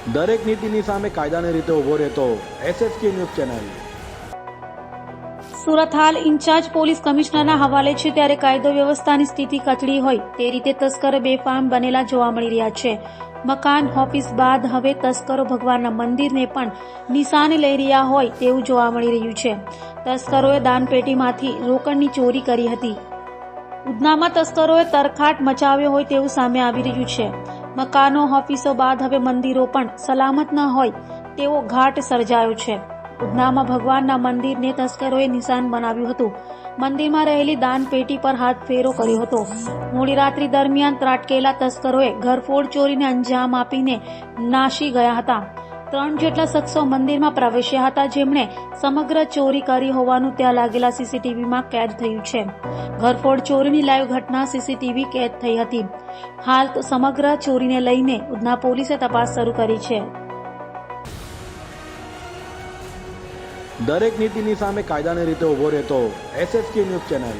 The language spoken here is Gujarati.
દરેક નીતિની સામે કાયદાની રીતે ઊભો રહેતો SSK ન્યૂઝ ચેનલ। સુરત હાલ ઇન્ચાર્જ પોલીસ કમિશનરના હવાલે છે, ત્યારે કાયદો વ્યવસ્થાની સ્થિતિ કથળી હોય તે રીતે તસ્કરો બેફામ બનેલા જોવા મળી રહ્યા છે। મકાન ઓફિસ બાદ હવે તસ્કરો ભગવાનના મંદિરને પણ નિશાને લઈ રહ્યા હોય તેવું જોવા મળી રહ્યું છે। તસ્કરોએ દાનપેટીમાંથી રોકડની ચોરી કરી હતી। ઉધનામાં તસ્કરોએ તરખાટ મચાવ્યો હોય તેવું સામે આવી રહ્યું છે। મકાનો ઓફિસો બાદ હવે મંદિરો પણ સલામત ન હોય તેવો ઘાટ સર્જાયો છે। ઉધનામાં ભગવાનના મંદિરને તસ્કરોએ નિશાન બનાવ્યું હતું। મંદિરમાં રહેલી દાનપેટી પર હાથ ફેરો કર્યો હતો। મોડી રાત્રિ દરમિયાન ત્રાટકેલા તસ્કરોએ ઘરફોડ ચોરીને અંજામ આપીને નાસી ગયા હતા। 3 જેટલા શખ્સો મંદિરમાં પ્રવેશ્યા હતા, જેમણે સમગ્ર ચોરી કરી હોવાનું ત્યાં લાગેલા સીસીટીવીમાં કેદ થયું છે। ઘરફોડ ચોરીની લાઈવ ઘટના સીસીટીવી કેદ થઈ હતી। હાલ તો સમગ્ર ચોરીને લઈને ઉધના પોલીસે તપાસ શરૂ કરી છે। દરેક નીતિની સામે કાયદાની રીતે ઊભો રહેતો SSK ન્યૂઝ ચેનલ।